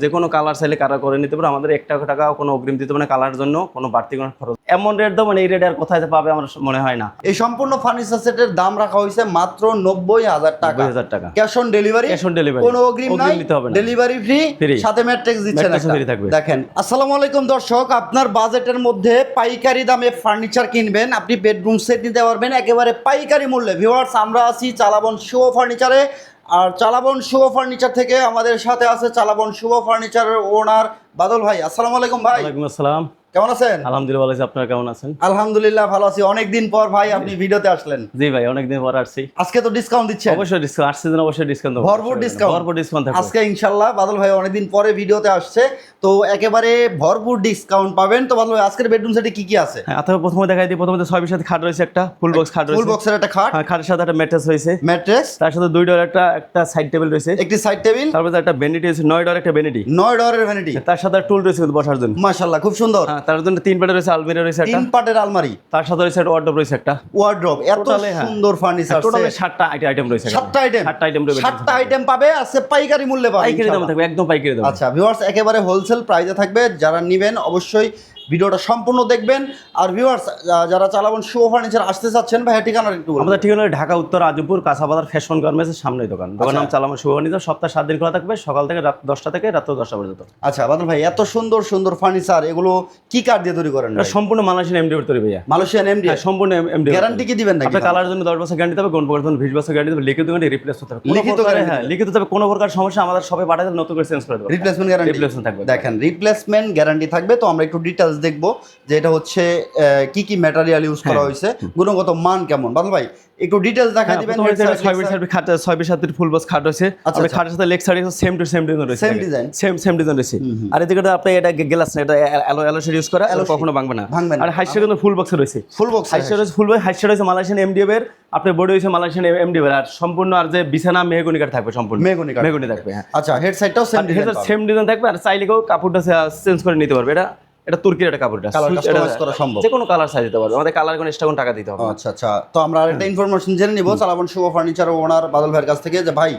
যে কোনো কালার চাইলে কালার করে নিতে পারো, আমাদের 1 টাকা কোনো অগ্রিম দিতে পারে কালার জন্য, কোনো বাড়তি কোনো খরচ। এমন রেট দাও মানে এই রেট আর কোথায় পাবে আমার মনে হয় না। এই সম্পূর্ণ ফার্নিচার সেটের দাম রাখা হয়েছে মাত্র 90,000 টাকা। 90,000 টাকা cash on delivery. Cash on delivery, কোনো অগ্রিম নাই, নিতে হবে না, ডেলিভারি ফ্রি, সাথে ম্যাট্রিক্স দিচ্ছেন একটা। দেখেন, আসসালামু আলাইকুম দর্শক, আপনার বাজেটের মধ্যে পাইকারি দামে ফার্নিচার কিনবেন, আপনি বেডরুম সেট নিতে পারবেন একেবারে পাইকারি মূল্যে। ভিউয়ার্স, আমরা আছি চালাবন শুভ ফার্নিচারে, আর চালাবন শুভ ফার্নিচার থেকে আমাদের সাথে আছে চালাবন শুভ ফার্নিচারের ওনার বাদল ভাই। আসসালামু আলাইকুম ভাই। ওয়ালাইকুম আসসালাম। কেমন আছেন? আলহামদুলিল্লাহ ভালো আছি, আপনারা কেমন আছেন? আলহামদুলিল্লাহ ভালো আছি। অনেকদিন পর ভাই আপনি ভিডিওতে আসলেন। জি ভাই, অনেকদিন পর আসছি। আজকে তো ডিসকাউন্ট দিচ্ছেন? অবশ্যই ডিসকাউন্ট আসছে, অবশ্যই ডিসকাউন্ট দেব, ভরপুর ডিসকাউন্ট, ভরপুর ডিসকাউন্ট থাকবে আজকে ইনশাআল্লাহ। বাদল ভাই অনেকদিন পরে ভিডিওতে আসছে, তো একেবারে ভরপুর ডিসকাউন্ট পাবেন। তো বাদল ভাই, আজকের বেডরুম সেটে কি কি আছে? হ্যাঁ, আচ্ছা প্রথমে দেখাই দিই। প্রথমে 6 সাথে খাট রয়েছে, একটা ফুল বক্স খাট রয়েছে, ফুল বক্সের একটা খাট, হ্যাঁ, খাটের সাথে একটা ম্যাট্রেস রয়েছে, ম্যাট্রেস, তার সাথে 2 ডোর একটা সাইড টেবিল রয়েছে, একটি সাইড টেবিল, তারপরে একটা ভ্যানিটি রয়েছে, 9 ডোর একটা ভ্যানিটি, 9 ডোরের ভ্যানিটি, তার সাথে টুল রয়েছে বসার জন্য, মাশাআল্লাহ খুব সুন্দর। হ্যাঁ, তার জন্য 3 পাটের রয়েছে আলমিরা রয়েছে, একটা 3 পাটের আলমারি, তার সাথে রয়েছে একটা ওয়ার্ডরোব রয়েছে, একটা ওয়ার্ডরোব। এত সুন্দর ফার্নিচার, টোটালি 7টা আইটেম রয়েছে, 7টা আইটেম, 7টা আইটেম রয়েছে, 7টা আইটেম পাবে, আছে পাইকারি মূল্যে পাবে, পাইকারি দামে থাকবে, একদম পাইকারি দামে। আচ্ছা ভিউয়ার্স, একেবারে হোলসেল প্রাইসে থাকবে। যারা নেবেন অবশ্যই ভিডিওটা সম্পূর্ণ দেখবেন। আর ভিউয়ার্স, যারা চালাবন শুভ ফার্নিচার আসতে চাচ্ছেন ভাই, ঠিকানা একটু বলুন। আমাদের ঠিকানা ঢাকা উত্তর আজিমপুর কাঁচাবাজার ফ্যাশন গার্মেন্টসের সামনে দোকান নাম চালাবন শুভ ফার্নিচার। সপ্তাহে 7 দিন খোলা থাকবে, সকাল থেকে রাত 10টা থেকে রাত 10টা পর্যন্ত। আচ্ছা বাদল ভাই, এত সুন্দর সুন্দর ফার্নিচার, এগুলো কি কাঠ দিয়ে তৈরি করেন? সম্পূর্ণ মালয়েশিয়ান এমডি তৈরি ভাইয়া। Malaysian MD? সম্পূর্ণ এমডি। গ্যারান্টি কি দিবেন নাকি? আপনার কালার জন্য 10 বছর গ্যারান্টি দেবে, কোন প্রকার জন্য 20 বছর গ্যারান্টি দেবে, লিখিত গ্যারান্টি, রিপ্লেস হতে হবে, লিখিত গ্যারান্টি। হ্যাঁ, লিখিত তবে কোনো প্রকার সমস্যা আমাদের সবে পাঠাতে নতুন করে চেঞ্জ করে দেব, রিপ্লেসমেন্ট গ্যারান্টি। রিপ্লেসমেন্ট থাকবে। দেখেন, রিপ্লেসমেন্ট গ্যারান্টি থাকবে। তো আমরা একটু ডিটেইলস দেখব যে এটা হচ্ছে কি কি ম্যাটেরিয়াল ইউজ করা হয়েছে, গুণগত মান কেমন। বাদল ভাই একটু ডিটেইলস দেখাই দিবেন। 6 ফুল বক্স খাট রয়েছে, আপনি খাটের সাথে leg side same to same design রয়েছে, সেম ডিজাইন, সেম ডিজাইন রয়েছে। আর এদিকে আপনি এটা গ্লাস না, এটা অ্যালো শেড ইউজ করা, কখনো ভাঙবে না। আর হাইট শেড কিন্তু ফুল বক্স রয়েছে, ফুল বক্স হাইট শেড রয়েছে, ফুল বক্স হাইট শেড রয়েছে মালয়েশিয়ান এমডিএফ এর, আপনার বডি হইছে মালয়েশিয়ান এমডিএফ এর, আর সম্পূর্ণ আর যে বিছানা মেহগনি কাঠ থাকবে, সম্পূর্ণ মেহগনি থাকবে। হ্যাঁ, আচ্ছা, হেড সাইডটাও সেম ডিজাইন থাকবে, আর চাইলে কেউ কাপড়টা চেঞ্জ করে নিতে পারবে। এটা তুর্কির একটা কাপড়, যে কোনো কালার সাইজ দিতে পারবে, আমাদের কালার কোনো এক্সট্রা কোনো টাকা দিতে হবে। আচ্ছা আচ্ছা, তো আমরা আরেকটা ইনফরমেশন জেনে নিব চালাবন শুভ ফার্নিচার ওনার বাদল ভাইয়ের কাছ থেকে, যে ভাই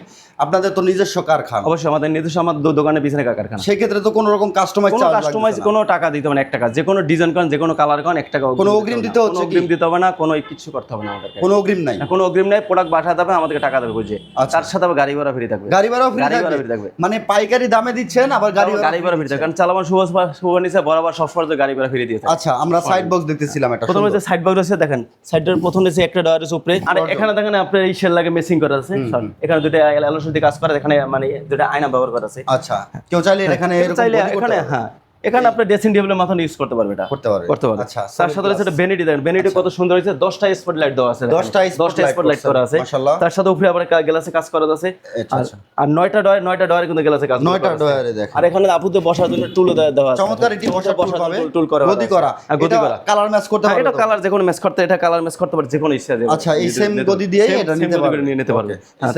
আপনাদের তো নিজস্ব কারখানা? অবশ্যই আমাদের নিজস্ব, আমার দোকানে পিছনে কারখানা। সেই ক্ষেত্রে তো কোনো রকম কাস্টমাইজ কোনো টাকা দিতে হবে না, 1 টাকা, যে কোনো ডিজাইন করেন, যে কোনো কালার করেন, 1 টাকা কোনো অগ্রিম দিতে হচ্ছে? অগ্রিম দিতে হবে না, কোনো কিছু করতে হবে না আমাদের, কোনো অগ্রিম নাই, কোনো অগ্রিম নাই। প্রোডাক্ট পাঠাতে হবে, আমাদেরকে টাকা দেবে বুঝে, তার সাথে আবার গাড়ি ভাড়া ফ্রি থাকবে। গাড়ি ভাড়া ফ্রি থাকবে, মানে পাইকারি দামে দিচ্ছেন, আবার গাড়ি ভাড়া ফ্রি থাকবে। কারণ চালাবন শুভ ফার্নিচার বরাবর সবসময় গাড়ি ভাড়া ফ্রি দিয়ে থাকে। আচ্ছা, আমরা সাইড বক্স দেখতেছিলাম, একটা প্রথমে যে সাইড বক্স আছে, দেখেন সাইডের প্রথম আছে একটা ডয়ার আছে উপরে, আর এখানে দেখেন আপনার এই শেল লাগে মেসিং করা আছে, এখানে দুটো এলওসি দিয়ে কাজ করা, এখানে মানে দুটো আয়না ব্যবহার করা আছে। আচ্ছা, কেউ চাইলে এখানে এখানে হ্যাঁ, এখানে আপনি ড্রেসিং টেবিলের মাথা ইউজ করতে পারবে, এটা করতে পারবে। আচ্ছা, তার সাথে রয়েছে একটা ভ্যানিটি, দেখেন ভ্যানিটি কত সুন্দর হয়েছে, 10টা স্পট লাইট দেওয়া আছে, 10টা স্পট লাইট করা আছে, মাশাআল্লাহ। তার সাথে উপরে আবার গ্লাসে কাজ করা আছে, আর 9টা ডয়ারে কিন্তু গ্লাসে কাজ, 9টা ডয়ারে দেখেন। আর এখানে আপুতে বসার জন্য টুল দেওয়া আছে, চমৎকার একটি বসার টুল করা, গদি করা, কালার ম্যাচ করতে পারবে, এটা কালার যে কোনো ম্যাচ করতে, এটা কালার ম্যাচ করতে পারবে, যে কোনো ইচ্ছা দিয়ে। আচ্ছা, এই সেম গদি দিয়ে এটা নিতে পারবে।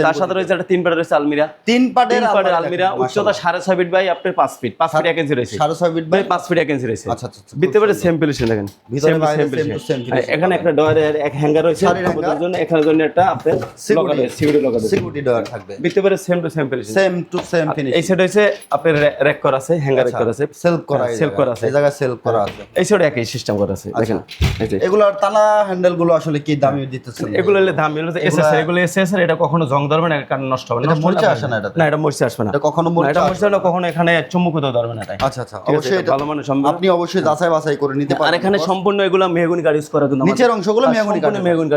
তার সাথে রয়েছে একটা 3 পাটের রয়েছে আলমিরা, 3 পাটের আলমিরা, উচ্চতা 6.5 ফিট বাই আপনার 5 ফিট, 5 ফিট 1 ইঞ্চি রয়েছে, 6.5 ফিট বাই 5 ফিট 1 ইঞ্চি রয়েছে। আচ্ছা আচ্ছা, ভিতরে বাইরে সেম ফিনিশিং, দেখেন ভিতরে বাইরে সেম ফিনিশিং। এখানে একটা ডয়ারের এক হ্যাঙ্গার রয়েছে, আমাদের জন্য এখানের জন্য একটা আপনার সিকিউরিটি ডয়ার থাকবে, ভিতরে বাইরে সেম টু সেম ফিনিশিং। এই সাইড হইছে আপনার র‍্যাক করা আছে, হ্যাঙ্গার র‍্যাক করা আছে, সেলফ করা আছে, এই জায়গা সেলফ করা আছে, এই সাইড একই সিস্টেম করা আছে। দেখেন এই যে এগুলোর টানা হ্যান্ডেল গুলো আসলে কি দামি দিতেছেন? এগুলো হলে দামি হলো এসএসআর, এগুলো এসএসআর, এটা কখনো জং ধরবে না, কারণ নষ্ট হবে না, এটা মরিচা আসে না, না এটা মরিচা আসবে না, এটা কখনো মরিচা আসবে না, কখনো এখানে চুম্বকও ধরবে না। আচ্ছা আচ্ছা, অবশ্যই ভালো মানে আপনি অবশ্যই যাচাই বাছাই করে নিতে পারেন। আর এখানে সম্পূর্ণ এগুলো মেহগনি কাঠ ইউজ করা, কিন্তু নিচের অংশগুলো মেহগনি কাঠ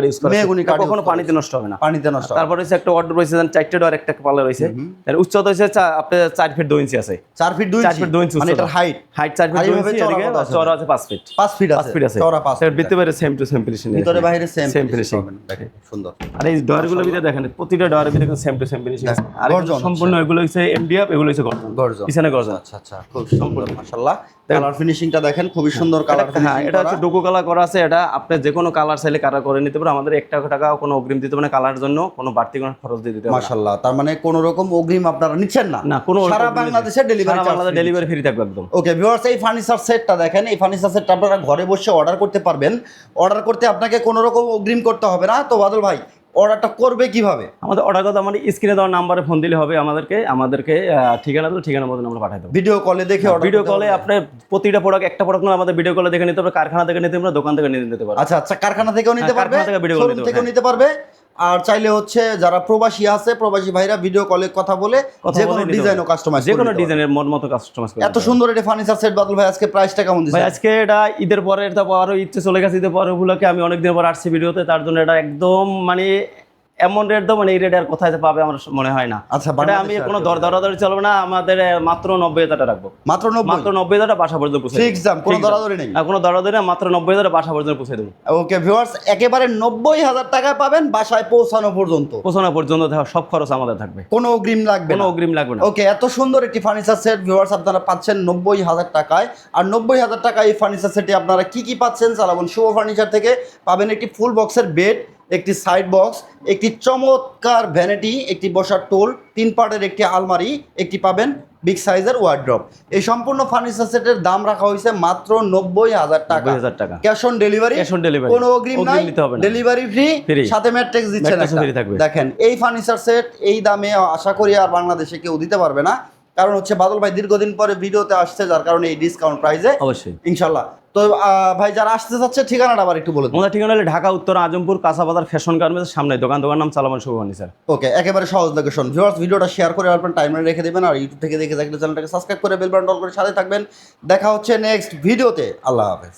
ইউজ করা, মেহগনি কাঠ কখনো পানিতে নষ্ট হবে না, পানিতে নষ্ট। তারপর হচ্ছে একটা ওয়ার্ডরোব রয়েছে, 4টে ডোর একটা পাল্লা রয়েছে, এর উচ্চতা হচ্ছে আপনার 4 ফিট 2 ইঞ্চি আছে, 4 ফিট 2 ইঞ্চি, মানে এটা হাইট 4 ফিট 2 ইঞ্চি, এদিকে চওড়া আছে 5 ফিট, 5 ফিট আছে, চওড়া 5 ফিট, ভিতরে বাইরে সেম টু সেম ফিনিশিং, ভিতরে বাইরে সেম ফিনিশিং, দেখেন সুন্দর। আর এই ডয়ারগুলো ভিতরে দেখেন প্রতিটা ডয়ারের ভিতরে সেম টু সেম ফিনিশিং, আর সম্পূর্ণ এগুলো হচ্ছে এমডিএফ, এগুলো হচ্ছে গর্জন, পিছনে গর্জন। আচ্ছা আচ্ছা, খুব সুন্দর মাশাআল্লাহ। কালার ফিনিশিংটা দেখেন, খুবই সুন্দর কালার ফিনিশিং। হ্যাঁ, এটা হচ্ছে ডোকো কালার করা আছে, এটা আপনি যে কোনো কালার চাইলে কালার করে নিতে পারো, আমাদের 1 টাকা কোনো অগ্রিম দিতে হবে না কালার জন্য, কোনো বাড়তি কোনো খরচ দিতে হবে না। মাশাআল্লাহ, তার মানে কোনো রকম অগ্রিম আপনারা নিচ্ছেন না? না, কোনো সারা বাংলাদেশে ডেলিভারি ফ্রি থাকবে একদম। ওকে ভিউয়ার্স, এই ফার্নিচার সেটটা দেখেন, এই ফার্নিচার সেটটা আপনারা ঘরে বসে অর্ডার করতে পারবেন। অর্ডার করতে আপনাকে কোনো রকম অগ্রিম করতে হবে না। তো বাদল ভাই, অর্ডারটা করবে কিভাবে? আমাদের অর্ডার করতে আমাদের স্ক্রিনে দেওয়া নাম্বারে ফোন দিলে হবে, আমাদেরকে ঠিকানা দিলে ঠিকানা মতন আমরা পাঠাই দেবো। ভিডিও কলে দেখে ভিডিও কলে আপনি প্রতিটা প্রোডাক্ট, একটা প্রোডাক্ট না আমাদের ভিডিও কলে দেখে নিতে পারবে, কারখানা থেকে নিতে পারবে, দোকান থেকে নিতে পারবে। আচ্ছা আচ্ছা, কারখানা থেকেও নিতে পারবে, শোরুম থেকেও নিতে পারবে। আর চাইলে হচ্ছে যারা প্রবাসী আছে, প্রবাসী ভাইরা ভিডিও কলে কথা বলে যে কোনো ডিজাইন ও কাস্টমাইজ, যে কোনো ডিজাইনের মতো কাস্টমাইজ করে। এত সুন্দর এটা ফার্নিচার সেট বাদল ভাই, আজকে প্রাইসটা কেমন দিচ্ছেন? ভাই আজকে এটা ঈদের পরে, এটা আরো ইচ্ছে চলে গেছে, ঈদের পরে ওগুলোকে আমি অনেকদিন পর আসছি ভিডিওতে, তার জন্য এটা একদম মানে এমন রেট দাও, মানে এই রেট আর কোথায় পাবে আমার মনে হয় না। আচ্ছা, এটা আমি কোনো দরদারি চলবে না, আমাদের মাত্র 90,000 টাকা রাখবো। মাত্র 90,000 বাসা পর্যন্ত পৌঁছে ফিক্স দাম, কোনো দরদারি নেই। কোনো দরদারি না, মাত্র 90,000 বাসা পর্যন্ত পৌঁছে দেবো। ওকে ভিউয়ার্স, একেবারে 90,000 টাকায় পাবেন বাসায় পৌঁছানো পর্যন্ত। সব খরচ আমাদের থাকবে, কোনো অগ্রিম লাগবে, কোনো অগ্রিম লাগবে না। ওকে, এত সুন্দর একটি ফার্নিচার সেট ভিউয়ার্স আপনারা পাচ্ছেন 90,000 টাকায়। আর 90,000 টাকায় এই ফার্নিচার সেটে আপনারা কি কি পাচ্ছেন? চালাবন শুভ ফার্নিচার থেকে পাবেন একটি ফুল বক্সের বেড, একটি সাইড বক্স, একটি চমৎকার ভ্যানিটি, একটি বসার টোল, 3 পার্টের একটি আলমারি, একটি পাবেন বিগ সাইজের ওয়ার্ড্রপ। এই সম্পূর্ণ ফার্নিচার সেটের দাম রাখা হয়েছে মাত্র 90,000 টাকা। ক্যাশ অন ডেলিভারি, কোনো অগ্রিম নাই, ডেলিভারি ফ্রি, সাথে ম্যাট্রিক্স দিচ্ছেন। দেখেন এই ফার্নিচার সেট এই দামে আশা করি আর বাংলাদেশে কেউ দিতে পারবে না, কারণ হচ্ছে বাদল ভাই দীর্ঘদিন পরে ভিডিওতে আসছে, যার কারণে এই ডিসকাউন্ট প্রাইসে অবশ্যই ইনশাল্লাহ। তো ভাই যারা আসতে চাচ্ছে ঠিকানাটা আবার একটু বলে দিন। আমাদের ঠিকানা হলো ঢাকা উত্তর আজমপুর কাঁচাবাজার ফ্যাশন গার্মেন্টসের সামনে দোকান নাম চালামান শুভ ফার্নিচার। ওকে, একেবারে সহজ লোকেশন। ভিউয়ার্স ভিডিওটা শেয়ার করে আপনার টাইমলাইনে রেখে দেবেন, আর ইউটিউব থেকে দেখে থাকলে চ্যানেলটাকে সাবস্ক্রাইব করে বেল বাটন অন করে সাথে থাকবেন। দেখা হচ্ছে নেক্সট ভিডিওতে। আল্লাহ হাফেজ।